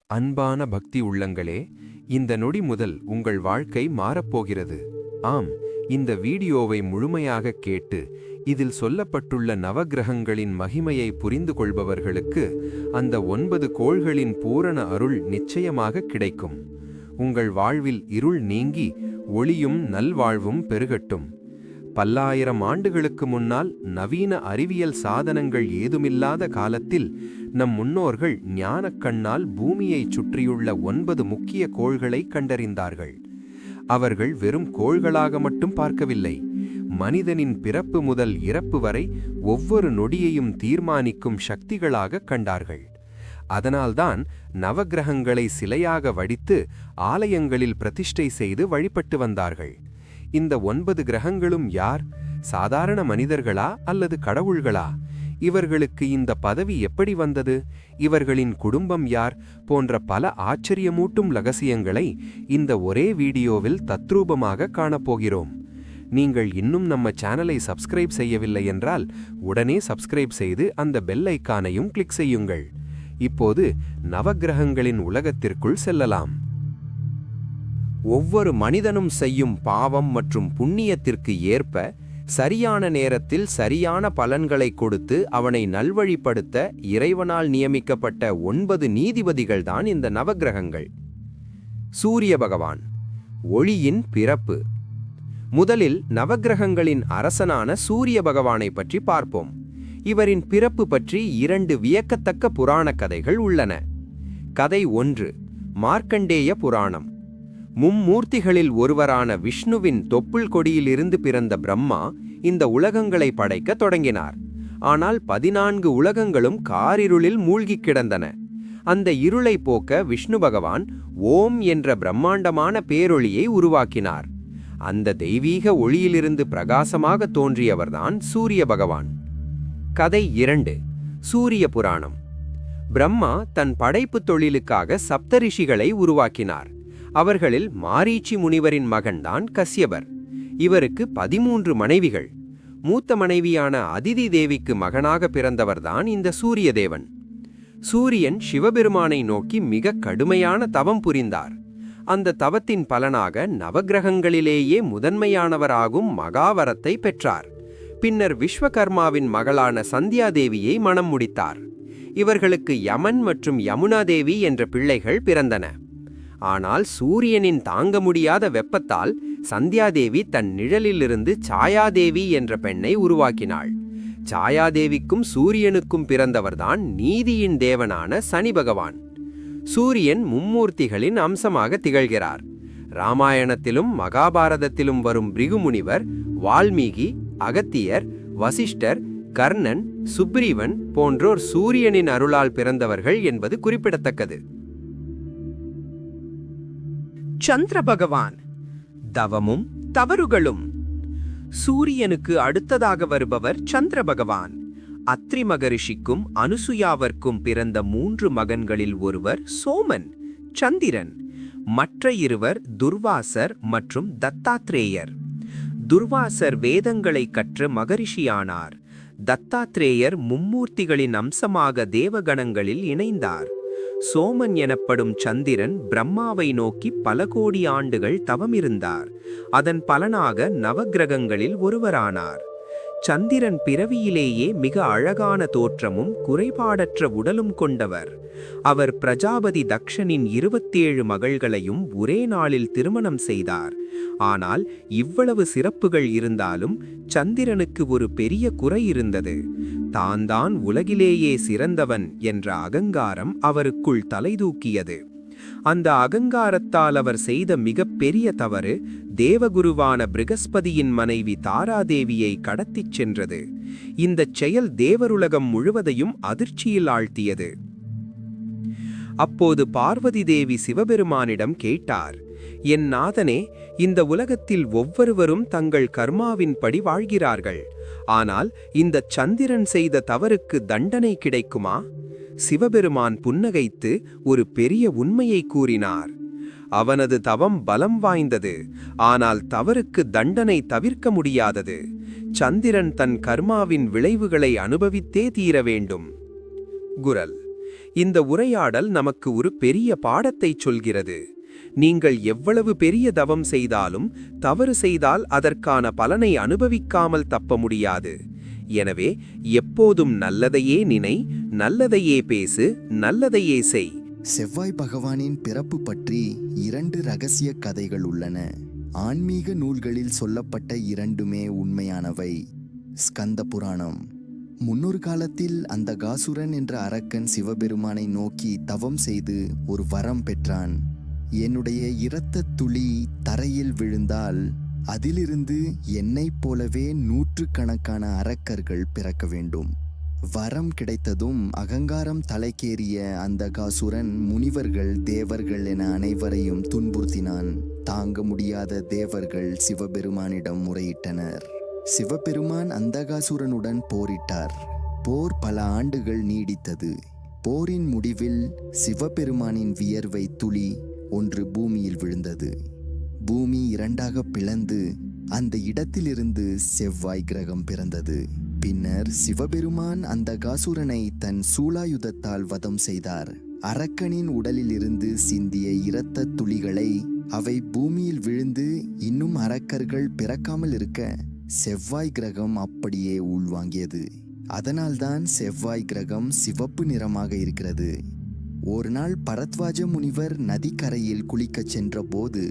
அன்பான பக்தி உள்ளங்களே, இந்த நொடி முதல் உங்கள் வாழ்க்கை மாறப்போகிறது. ஆம், இந்த வீடியோவை முழுமையாக கேட்டு இதில் சொல்லப்பட்டுள்ள நவக்கிரகங்களின் மகிமையை புரிந்து கொள்பவர்களுக்கு அந்த 9 கோள்களின் பூரண அருள் நிச்சயமாக கிடைக்கும். உங்கள் வாழ்வில் இருள் நீங்கி ஒளியும் நல்வாழ்வும் பெருகட்டும். பல்லாயிரம் ஆண்டுகளுக்கு முன்னால் நவீன அறிவியல் சாதனங்கள் ஏதுமில்லாத காலத்தில் நம் முன்னோர்கள் ஞானக் கண்ணால் பூமியைச் சுற்றியுள்ள 9 முக்கிய கோள்களை கண்டறிந்தார்கள். அவர்கள் வெறும் கோள்களாக மட்டும் பார்க்கவில்லை, மனிதனின் பிறப்பு முதல் இறப்பு வரை ஒவ்வொரு நொடியையும் தீர்மானிக்கும் சக்திகளாக கண்டார்கள். அதனால்தான் நவக்கிரகங்களை சிலையாக வடித்து ஆலயங்களில் பிரதிஷ்டை செய்து வழிபட்டு வந்தார்கள். இந்த 9 கிரகங்களும் யார்? சாதாரண மனிதர்களா அல்லது கடவுள்களா? இவர்களுக்கு இந்த பதவி எப்படி வந்தது? இவர்களின் குடும்பம் யார்? போன்ற பல ஆச்சரியமூட்டும் ரகசியங்களை இந்த ஒரே வீடியோவில் தத்ரூபமாக காணப்போகிறோம். நீங்கள் இன்னும் நம்ம சேனலை சப்ஸ்கிரைப் செய்யவில்லை என்றால் உடனே சப்ஸ்கிரைப் செய்து அந்த பெல் ஐகானையும் கிளிக் செய்யுங்கள். இப்போது நவக்கிரகங்களின் உலகத்திற்குள் செல்லலாம். ஒவ்வொரு மனிதனும் செய்யும் பாவம் மற்றும் புண்ணியத்திற்கு ஏற்ப சரியான நேரத்தில் சரியான பலன்களை கொடுத்து அவனை நல்வழிப்படுத்த இறைவனால் நியமிக்கப்பட்ட 9 நீதிபதிகள்தான் இந்த நவக்கிரகங்கள். சூரிய பகவான், ஒளியின் பிறப்பு. முதலில் நவக்கிரகங்களின் அரசனான சூரிய பகவானை பற்றி பார்ப்போம். இவரின் பிறப்பு பற்றி 2 வியக்கத்தக்க புராண கதைகள் உள்ளன. கதை 1, மார்க்கண்டேய புராணம். மும்மூர்த்திகளில் ஒருவரான விஷ்ணுவின் தொப்புள் கொடியிலிருந்து பிறந்த பிரம்மா இந்த உலகங்களை படைக்க தொடங்கினார். ஆனால் 14 உலகங்களும் காரிருளில் மூழ்கிக் கிடந்தன. அந்த இருளை போக்க விஷ்ணு பகவான் ஓம் என்ற பிரம்மாண்டமான பேரொளியை உருவாக்கினார். அந்த தெய்வீக ஒளியிலிருந்து பிரகாசமாக தோன்றியவர்தான் சூரிய பகவான். கதை 2, சூரிய புராணம். பிரம்மா தன் படைப்பு தொழிலுக்காக சப்தரிஷிகளை உருவாக்கினார். அவர்களில் மாரீச்சி முனிவரின் மகன்தான் கஸ்யபர். இவருக்கு 13 மனைவிகள். மூத்த மனைவியான அதிதி தேவிக்கு மகனாக பிறந்தவர்தான் இந்த சூரிய தேவன். சூரியன் சிவபெருமானை நோக்கி மிக கடுமையான தவம் புரிந்தார். அந்த தவத்தின் பலனாக நவக்கிரகங்களிலேயே முதன்மையானவராகும் மகாவரத்தை பெற்றார். பின்னர் விஸ்வகர்மாவின் மகளான சந்தியாதேவியை மணம் முடித்தார். இவர்களுக்கு யமன் மற்றும் யமுனா தேவி என்ற பிள்ளைகள் பிறந்தன. ஆனால் சூரியனின் தாங்க முடியாத வெப்பத்தால் சந்தியாதேவி தன் நிழலிலிருந்து சாயாதேவி என்ற பெண்ணை உருவாக்கினாள். சாயாதேவிக்கும் சூரியனுக்கும் பிறந்தவர்தான் நீதியின் தேவனான சனி பகவான். சூரியன் மும்மூர்த்திகளின் அம்சமாக திகழ்கிறார். ராமாயணத்திலும் மகாபாரதத்திலும் வரும் பிருகுமுனிவர், வால்மீகி, அகத்தியர், வசிஷ்டர், கர்ணன், சுக்ரீவன் போன்றோர் சூரியனின் அருளால் பிறந்தவர்கள் என்பது குறிப்பிடத்தக்கது. சந்திர பகவான், தவமும் தவறுகளும். சூரியனுக்கு அடுத்ததாக வருபவர் சந்திர பகவான். அத்ரி மகரிஷிக்கும் அனுசுயாவர்க்கும் பிறந்த 3 மகன்களில் ஒருவர் சோமன், சந்திரன். மற்ற இருவர் துர்வாசர் மற்றும் தத்தாத்ரேயர். துர்வாசர் வேதங்களை கற்று மகரிஷியானார். தத்தாத்ரேயர் மும்மூர்த்திகளின் அம்சமாக தேவகணங்களில் இணைந்தார். சோமன் எனப்படும் சந்திரன் பிரம்மாவை நோக்கி பல கோடி ஆண்டுகள் தவமிருந்தார். அதன் பலனாக நவக்கிரகங்களில் ஒருவரானார். சந்திரன் பிறவியிலேயே மிக அழகான தோற்றமும் குறைபாடற்ற உடலும் கொண்டவர். அவர் பிரஜாபதி தக்ஷனின் 27 மகள்களையும் ஒரே நாளில் திருமணம் செய்தார். ஆனால் இவ்வளவு சிறப்புகள் இருந்தாலும் சந்திரனுக்கு ஒரு பெரிய குறை இருந்தது. தான் உலகிலேயே சிறந்தவன் என்ற அகங்காரம் அவருக்குள் தலைதூக்கியது. அந்த அகங்காரத்தால் அவர் செய்த மிக பெரிய தவறு தேவகுருவான பிருகஸ்பதியின் மனைவி தாராதேவியை கடத்திச் சென்றது. இந்த செயல் தேவருலகம் முழுவதையும் அதிர்ச்சியில் ஆழ்த்தியது. அப்போது பார்வதி தேவி சிவபெருமானிடம் கேட்டார், என் நாதனே, இந்த உலகத்தில் ஒவ்வொருவரும் தங்கள் கர்மாவின்படி வாழ்கிறார்கள். ஆனால் இந்த சந்திரன் செய்த தவறுக்கு தண்டனை கிடைக்குமா? சிவபெருமான் புன்னகைத்து ஒரு பெரிய உண்மையை கூறினார். அவனது தவம் பலம் வாய்ந்தது, ஆனால் தவறுக்கு தண்டனை தவிர்க்க முடியாதது. சந்திரன் தன் கர்மாவின் விளைவுகளை அனுபவித்தே தீர வேண்டும். குரல். இந்த உரையாடல் நமக்கு ஒரு பெரிய பாடத்தை சொல்கிறது. நீங்கள் எவ்வளவு பெரிய தவம் செய்தாலும் தவறு செய்தால் அதற்கான பலனை அனுபவிக்காமல் தப்ப முடியாது. எனவே எப்போதும் நல்லதையே நினை, நல்லதையே பேசு, நல்லதையே செய். செவ்வாய் பகவானின் பிறப்பு பற்றி 2 ரகசிய கதைகள் உள்ளன. ஆன்மீக நூல்களில் சொல்லப்பட்ட 2மே உண்மையானவை. ஸ்கந்த புராணம். முன்னொரு காலத்தில் அந்தகாசுரன் என்ற அரக்கன் சிவபெருமானை நோக்கி தவம் செய்து ஒரு வரம் பெற்றான். என்னுடைய இரத்தத் துளி தரையில் விழுந்தால் அதிலிருந்து என்னைப் போலவே 100கணக்கான அரக்கர்கள் பிறக்க வேண்டும். வரம் கிடைத்ததும் அகங்காரம் தலைக்கேறிய அந்தகாசுரன் முனிவர்கள், தேவர்கள் என அனைவரையும் துன்புறுத்தினான். தாங்க முடியாத தேவர்கள் சிவபெருமானிடம் முறையிட்டனர். சிவபெருமான் அந்தகாசுரனுடன் போரிட்டார். போர் பல ஆண்டுகள் நீடித்தது. போரின் முடிவில் சிவபெருமானின் வியர்வை துளி ஒன்று பூமியில் விழுந்தது. பூமி 2ஆக பிளந்து அந்த இடத்திலிருந்து செவ்வாய் கிரகம் பிறந்தது. பின்னர் சிவபெருமான் அந்தகாசுரனை தன் சூலாயுதத்தால் வதம் செய்தார். அரக்கனின் உடலிலிருந்து சிந்திய இரத்த துளிகளை அவை பூமியில் விழுந்து இன்னும் அரக்கர்கள் பிறக்காமல் இருக்க செவ்வாய் கிரகம் அப்படியே உள்வாங்கியது. அதனால்தான் செவ்வாய் கிரகம் சிவப்பு நிறமாக இருக்கிறது. ஒரு நாள் பரத்வாஜ முனிவர் நதிக்கரையில் குளிக்கச் சென்ற போது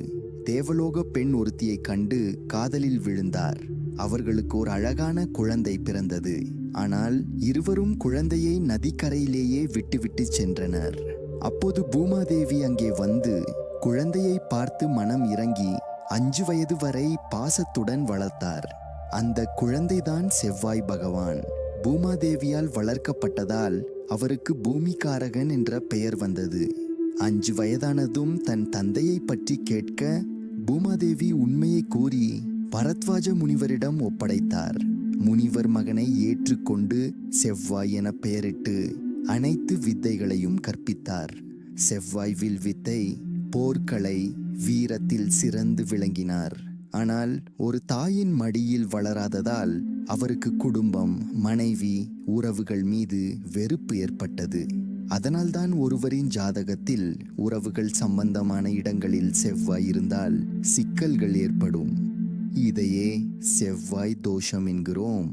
தேவலோக பெண் ஒருத்தியை கண்டு காதலில் விழுந்தார். அவர்களுக்கு ஒரு அழகான குழந்தை பிறந்தது. ஆனால் இருவரும் குழந்தையை நதிக்கரையிலேயே விட்டுவிட்டு சென்றனர். அப்போது பூமாதேவி அங்கே வந்து குழந்தையை பார்த்து மனம் இறங்கி 5 வயது வரை பாசத்துடன் வளர்த்தார். அந்த குழந்தைதான் செவ்வாய் பகவான். பூமாதேவியால் வளர்க்கப்பட்டதால் அவருக்கு பூமிகாரகன் என்ற பெயர் வந்தது. 5 வயதானதும் தன் தந்தையை பற்றி கேட்க பூமாதேவி உண்மையை கூறி பரத்வாஜ முனிவரிடம் ஒப்படைத்தார். முனிவர் மகனை ஏற்றுக்கொண்டு செவ்வாய் என பெயரிட்டு அனைத்து வித்தைகளையும் கற்பித்தார். செவ்வாய் வில் வித்தை, போர்க்கலை, வீரத்தில் சிறந்து விளங்கினார். ஆனால் ஒரு தாயின் மடியில் வளராததால் அவருக்கு குடும்பம், மனைவி, உறவுகள் மீது வெறுப்பு ஏற்பட்டது. அதனால்தான் ஒருவரின் ஜாதகத்தில் உறவுகள் சம்பந்தமான இடங்களில் செவ்வாய் இருந்தால் சிக்கல்கள் ஏற்படும். இதையே செவ்வாய் தோஷம் என்கிறோம்.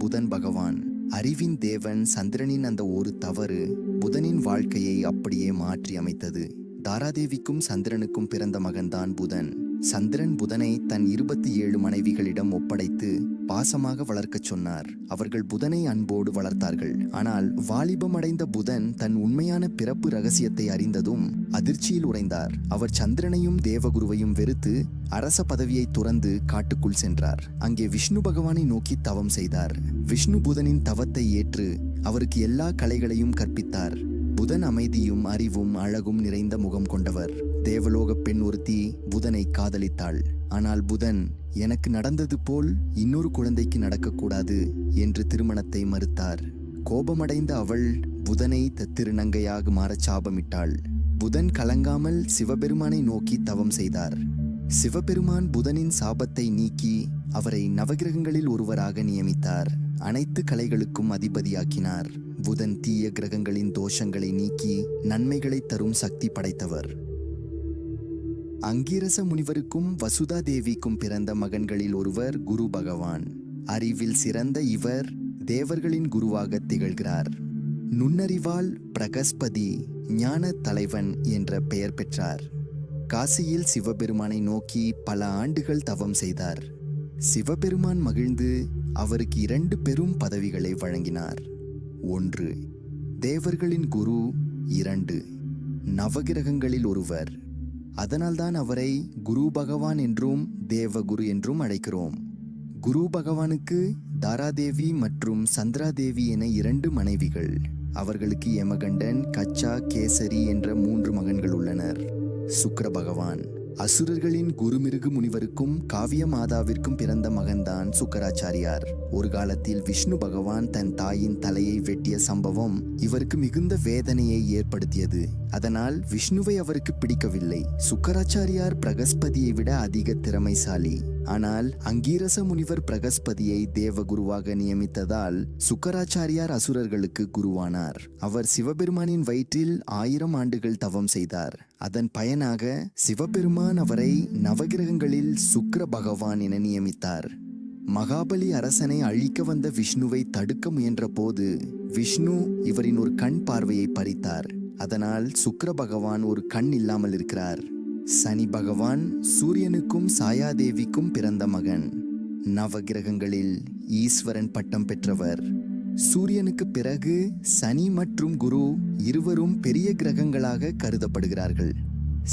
புதன் பகவான். அறிவின் தேவன் சந்திரனின் அந்த ஒரு தவறு புதனின் வாழ்க்கையை அப்படியே மாற்றி அமைத்தது. தாராதேவிக்கும் சந்திரனுக்கும் பிறந்த மகன்தான் புதன். சந்திரன் புதனை தன் 27 மனைவிகளிடம் ஒப்படைத்து பாசமாக வளர்க்கச் சொன்னார். அவர்கள் புதனை அன்போடு வளர்த்தார்கள். ஆனால் வாலிபம் அடைந்த புதன் தன் உண்மையான பிறப்பு ரகசியத்தை அறிந்ததும் அதிர்ச்சியில் உறைந்தார். அவர் சந்திரனையும் தேவகுருவையும் வெறுத்து அரச பதவியை துறந்து காட்டுக்குள் சென்றார். அங்கே விஷ்ணு பகவானை நோக்கி தவம் செய்தார். விஷ்ணு புதனின் தவத்தை ஏற்று அவருக்கு எல்லா கலைகளையும் கற்பித்தார். புதன் அமைதியும் அறிவும் அழகும் நிறைந்த முகம் கொண்டவர். தேவலோக பெண் ஒருத்தி புதனை காதலித்தாள். ஆனால் புதன் எனக்கு நடந்தது போல் இன்னொரு குழந்தைக்கு நடக்கக்கூடாது என்று திருமணத்தை மறுத்தார். கோபமடைந்த அவள் புதனை திருநங்கையாக மாறச் சாபமிட்டாள். புதன் கலங்காமல் சிவபெருமானை நோக்கி தவம் செய்தார். சிவபெருமான் புதனின் சாபத்தை நீக்கி அவரை நவகிரகங்களில் ஒருவராக நியமித்தார். அனைத்து கலைகளுக்கும் அதிபதியாக்கினார். புதன் தீய கிரகங்களின் தோஷங்களை நீக்கி நன்மைகளை தரும் சக்தி படைத்தவர். அங்கிரச முனிவருக்கும் வசுதா தேவிக்கும் பிறந்த மகன்களில் ஒருவர் குரு பகவான். அறிவில் சிறந்த இவர் தேவர்களின் குருவாக திகழ்கிறார். நுண்ணறிவால் பிரகஸ்பதி, ஞான தலைவன் என்ற பெயர் பெற்றார். காசியில் சிவபெருமானை நோக்கி பல ஆண்டுகள் தவம் செய்தார். சிவபெருமான் மகிழ்ந்து அவருக்கு 2 பெரும் பதவிகளை வழங்கினார். 1 தேவர்களின் குரு, 2 நவகிரகங்களில் ஒருவர். அதனால்தான் அவரை குரு பகவான் என்றும் தேவகுரு என்றும் அழைக்கிறோம். குரு பகவானுக்கு தாராதேவி மற்றும் சந்திராதேவி என 2 மனைவிகள். அவர்களுக்கு யமகண்டன், கச்சா, கேசரி என்ற 3 மகன்கள் உள்ளனர். சுக்கிர பகவான். அசுரர்களின் குருமிருகு முனிவருக்கும் காவிய மாதாவிற்கும் பிறந்த மகன்தான் சுக்கராச்சாரியார். ஒரு காலத்தில் விஷ்ணு பகவான் தன் தாயின் தலையை வெட்டிய சம்பவம் இவருக்கு மிகுந்த வேதனையை ஏற்படுத்தியது. அதனால் விஷ்ணுவை அவருக்கு பிடிக்கவில்லை. சுக்கராச்சாரியார் பிரகஸ்பதியை விட அதிக திறமைசாலி. ஆனால் அங்கீரச முனிவர் பிரகஸ்பதியை தேவகுருவாக நியமித்ததால் சுக்கராச்சாரியார் அசுரர்களுக்கு குருவானார். அவர் சிவபெருமானின் வயிற்றில் 1000 ஆண்டுகள் தவம் செய்தார். அதன் பயனாக சிவபெருமான் அவரை நவகிரகங்களில் சுக்கிர பகவான் என நியமித்தார். மகாபலி அரசனை அழிக்க வந்த விஷ்ணுவை தடுக்க முயன்ற போது விஷ்ணு இவரின் ஒரு கண் பார்வையை பறித்தார். அதனால் சுக்கிர பகவான் ஒரு கண் இல்லாமல் இருக்கிறார். சனி பகவான் சூரியனுக்கும் சாயாதேவிக்கும் பிறந்த மகன். நவகிரகங்களில் ஈஸ்வரன் பட்டம் பெற்றவர். சூரியனுக்கு பிறகு சனி மற்றும் குரு இருவரும் பெரிய கிரகங்களாக கருதப்படுகிறார்கள்.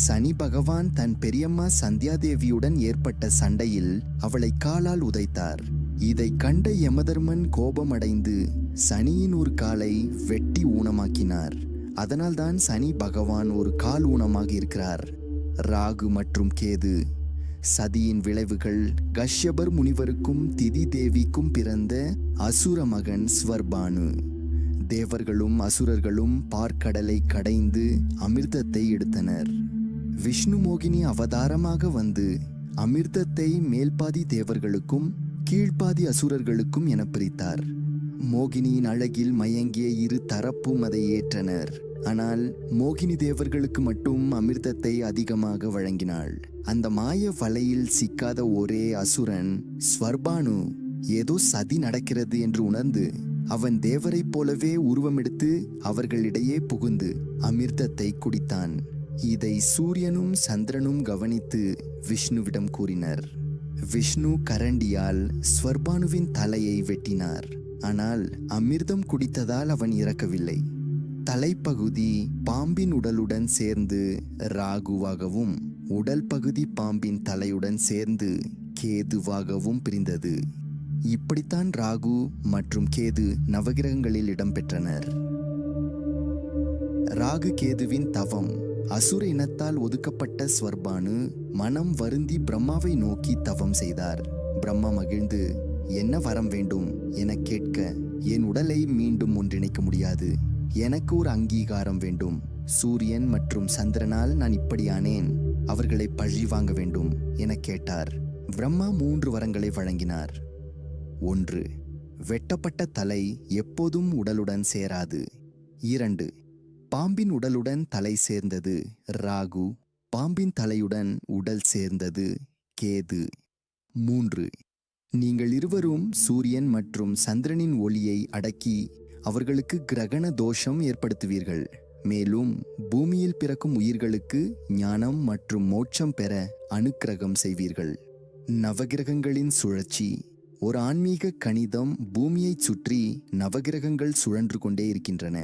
சனி பகவான் தன் பெரியம்மா சந்தியாதேவியுடன் ஏற்பட்ட சண்டையில் அவளை காலால் உதைத்தார். இதை கண்ட யமதர்மன் கோபமடைந்து சனியின் ஒரு காலை வெட்டி ஊனமாக்கினார். அதனால்தான் சனி பகவான் ஒரு கால் ஊனமாக இருக்கிறார். ராகு மற்றும் கேது சதியின் விளைவுகள் கஷ்யபர் முனிவருக்கும் திதி தேவிக்கும் பிறந்த அசுர மகன் ஸ்வர்பானு. தேவர்களும் அசுரர்களும் பார்க்கடலை கடைந்து அமிர்தத்தை எடுத்தனர். விஷ்ணு மோகினி அவதாரமாக வந்து அமிர்தத்தை மேல்பாதி தேவர்களுக்கும் கீழ்ப்பாதி அசுரர்களுக்கும் என பிரித்தார். மோகினியின் அழகில் மயங்கிய இரு தரப்பும் அதை ஏற்றனர். ஆனால் மோகினி தேவர்களுக்கு மட்டும் அமிர்தத்தை அதிகமாக வழங்கினாள். அந்த மாய வலையில் சிக்காத ஒரே அசுரன் ஸ்வர்பானு ஏதோ சதி நடக்கிறது என்று உணர்ந்து அவன் தேவரைப் போலவே உருவமெடுத்து அவர்களிடையே புகுந்து அமிர்தத்தை குடித்தான். இதை சூரியனும் சந்திரனும் கவனித்து விஷ்ணுவிடம் கூறினர். விஷ்ணு கரண்டியால் ஸ்வர்பானுவின் தலையை வெட்டினார். ஆனால் அமிர்தம் குடித்ததால் அவன் இறக்கவில்லை. தலைப்பகுதி பாம்பின் உடலுடன் சேர்ந்து ராகுவாகவும் உடல் பகுதி பாம்பின் தலையுடன் சேர்ந்து கேதுவாகவும் பிரிந்தது. இப்படித்தான் ராகு மற்றும் கேது நவகிரகங்களில் இடம்பெற்றனர். ராகு கேதுவின் தவம். அசுர இனத்தால் ஒதுக்கப்பட்ட ஸ்வர்பானு மனம் வருந்தி பிரம்மாவை நோக்கி தவம் செய்தார். பிரம்மா மகிழ்ந்து, என்ன வரம் வேண்டும் என கேட்க, என் உடலை மீண்டும் ஒன்றிணைக்க முடியாது, எனக்கு ஒரு அங்கீகாரம் வேண்டும். சூரியன் மற்றும் சந்திரனால் நான் இப்படியானேன், அவர்களை பழி வாங்க வேண்டும் என கேட்டார். பிரம்மா 3 வரங்களை வழங்கினார். 1. வெட்டப்பட்ட தலை எப்போதும் உடலுடன் சேராது. 2. பாம்பின் உடலுடன் தலை சேர்ந்தது ராகு, பாம்பின் தலையுடன் உடல் சேர்ந்தது கேது. 3. நீங்கள் இருவரும் சூரியன் மற்றும் சந்திரனின் ஒளியை அடக்கி அவர்களுக்கு கிரகண தோஷம் ஏற்படுத்துவீர்கள். மேலும் பூமியில் பிறக்கும் உயிர்களுக்கு ஞானம் மற்றும் மோட்சம் பெற அனுக்கிரகம் செய்வீர்கள். நவகிரகங்களின் சுழற்சி. ஒரு ஆன்மீக கணிதம் பூமியைச் சுற்றி நவகிரகங்கள் சுழன்று கொண்டே இருக்கின்றன.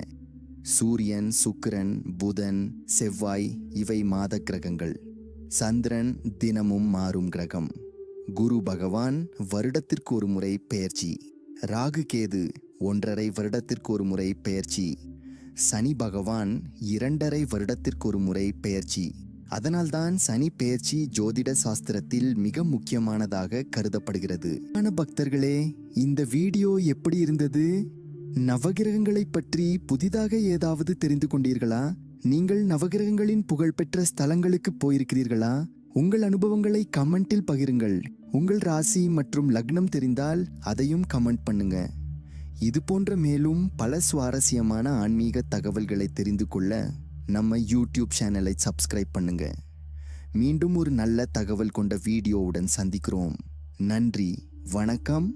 சூரியன், சுக்கிரன், புதன், செவ்வாய் இவை மாத கிரகங்கள். சந்திரன் தினமும் மாறும் கிரகம். குரு பகவான் வருடத்திற்கு ஒரு முறை பெயர்ச்சி. ராகு கேது 1.5 வருடத்திற்கு ஒரு முறை பெயர்ச்சி. சனி பகவான் 2.5 வருடத்திற்கு ஒரு முறை பெயர்ச்சி. அதனால்தான் சனி பெயர்ச்சி ஜோதிட சாஸ்திரத்தில் மிக முக்கியமானதாக கருதப்படுகிறது. பக்தர்களே, இந்த வீடியோ எப்படி இருந்தது? நவகிரகங்களை பற்றி புதிதாக ஏதாவது தெரிந்து கொண்டீர்களா? நீங்கள் நவகிரகங்களின் புகழ்பெற்ற ஸ்தலங்களுக்கு போயிருக்கிறீர்களா? உங்கள் அனுபவங்களை கமெண்டில் பகிருங்கள். உங்கள் ராசி மற்றும் லக்னம் தெரிந்தால் அதையும் கமெண்ட் பண்ணுங்க. இது போன்ற மேலும் பல சுவாரஸ்யமான ஆன்மீக தகவல்களை தெரிந்து கொள்ள நம்ம யூடியூப் சேனலை சப்ஸ்கிரைப் பண்ணுங்க. மீண்டும் ஒரு நல்ல தகவல் கொண்ட வீடியோவுடன் சந்திக்கிறோம். நன்றி, வணக்கம்.